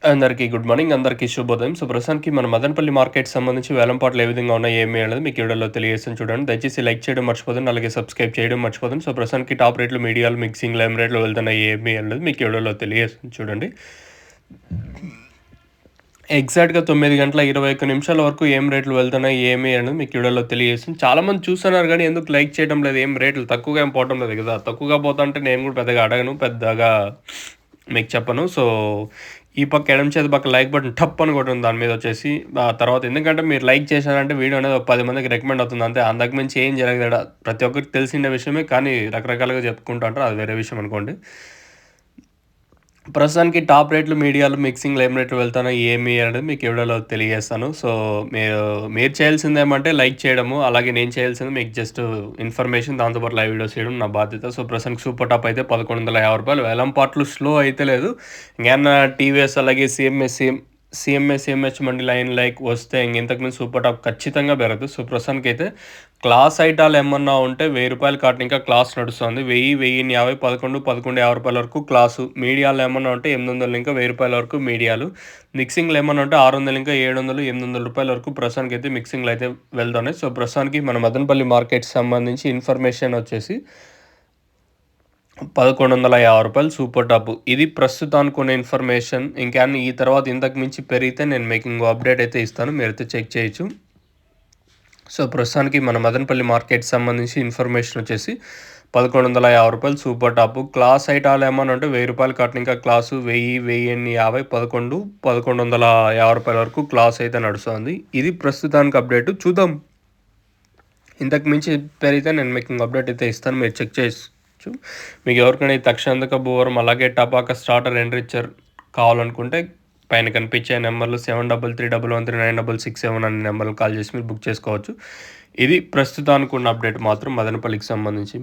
అందరికీ good morning. అందరికీ శుభోదయం. సో, ప్రస్తుతానికి మన మదనపల్లి మార్కెట్‌కి సంబంధించి వేలంపాట్లు ఏ విధంగా ఉన్నాయి, ఏమి అనేది మీకు ఈ వీడియోలో తెలియజేస్తాను చూడండి. దయచేసి లైక్ చేయడం మర్చిపోదండి. అలాగే సబ్స్క్రైబ్ చేయడం మర్చిపోదండి. సో, ప్రస్తుతానికి టాప్ రేట్లు, మీడియాలు, మిక్సింగ్‌లు ఏం రేట్లు వెళ్తున్నాయి, ఏమి అనేది మీకు ఈ వీడియోలో తెలియజేస్తాను చూడండి. ఎగ్జాక్ట్‌గా 9:21 వరకు ఏం రేట్లు వెళ్తున్నాయి, ఏమి అనేది మీకు ఈ వీడియోలో తెలియజేస్తాను. చాలామంది చూస్తున్నారు గానీ ఎందుకు లైక్ చేయడం లేదు, ఏం రేట్లు తక్కువగా ఏం పోవటం లేదు కదా! తక్కువగా పోతుంటే నేను కూడా పెద్దగా అడగను, పెద్దగా మీకు చెప్పను. సో, ఈ పక్క ఎడమ చేతి పక్క లైక్ బటన్ టప్ అని కొట్టండి దాని మీద వచ్చేసి. తర్వాత ఎందుకంటే మీరు లైక్ చేశారంటే వీడియో అనేది ఒక 10 మందికి రికమెండ్ అవుతుంది అంతే. అంతకు మించి ఏం జరగదు ఈడ. ప్రతి ఒక్కరికి తెలిసిన విషయమే కానీ రకరకాలుగా చెప్పుకుంటూ ఉంటారు. అది వేరే విషయం అనుకోండి. ప్రస్తుతానికి టాప్ రేట్లు, మీడియాలు, మిక్సింగ్‌లు ఏం రేట్లు వెళ్తున్నాయి, ఏమి అనేది మీకు ఈ వీడియోలో తెలియజేస్తాను. సో, మీరు మీరు చేయాల్సిందేమంటే లైక్ చేయడము, అలాగే నేను చేయాల్సింది మీకు జస్ట్ ఇన్ఫర్మేషన్, దాంతో పాటు లైవ్ వీడియోస్ చేయడం నా బాధ్యత. సో, ప్రస్తుతానికి సూపర్ టాప్ అయితే రూ. 1150. వేలం పాటలు స్లో అయితే లేదు. ఇంకేమన్నా టీవీఎస్ అలాగే సీఎంఎస్ మండి లైన్ లైక్ వస్తే ఇంతకుముందు సూపర్ టాప్ ఖచ్చితంగా పెరగదు. సో, ప్రస్తుతానికైతే క్లాస్ ఐటాలు ఏమన్నా ఉంటే రూ. 1000 కాటన్ ఇంకా క్లాస్ నడుస్తుంది. 1000, 1050, 11, 1150 వరకు క్లాసు. మీడియాలో ఏమన్నా ఉంటే 800 ఇంకా రూ. 1000 వరకు మీడియాలు. మిక్సింగ్‌లో ఏమన్నా ఉంటే 600 ఇంకా 700, రూ. 800 వరకు ప్రస్తుతానికైతే మిక్సింగ్‌లో అయితే వెళ్తున్నాయి. సో, ప్రస్తుతానికి మన మదనపల్లి మార్కెట్‌కి సంబంధించి ఇన్ఫర్మేషన్ వచ్చేసి రూ. 1150 సూపర్ టాప్. ఇది ప్రస్తుతానికున్న ఇన్ఫర్మేషన్. ఇంకేమన్నా ఈ తర్వాత ఇంతకు మించి పెరిగితే నేను మీకు ఇంకో అప్డేట్ అయితే ఇస్తాను. మీరైతే చెక్ చేయొచ్చు. సో, ప్రస్తుతానికి మన మదనపల్లి మార్కెట్‌కి సంబంధించి ఇన్ఫర్మేషన్ వచ్చేసి రూ. 1150 సూపర్ టాప్. క్లాస్ ఐటాలు ఏమన్నా ఉంటే రూ. 1000 కాటన్ ఇంకా క్లాసు 1000, 1050, 11, రూ. 1150 వరకు క్లాస్ అయితే నడుస్తుంది. ఇది ప్రస్తుతానికి అప్డేట్. చూద్దాం. ఇంతకు మించి పెరిగితే నేను మీకు ఇంకో అప్డేట్ అయితే ఇస్తాను. మీరు చెక్ చేసుకోవచ్చు. మీకు ఎవరికైనా ఈ తక్షణందక భూవరం అలాగే టపాకా స్టార్టర్ ఎండ్రిచర్ కావాలనుకుంటే పైన కనిపించే నెంబర్లు 7331139667 అనే నెంబర్లు కాల్ చేసి మీరు బుక్ చేసుకోవచ్చు. ఇది ప్రస్తుతానికి ఉన్న అప్డేట్ మాత్రం మదనపల్లికి సంబంధించి.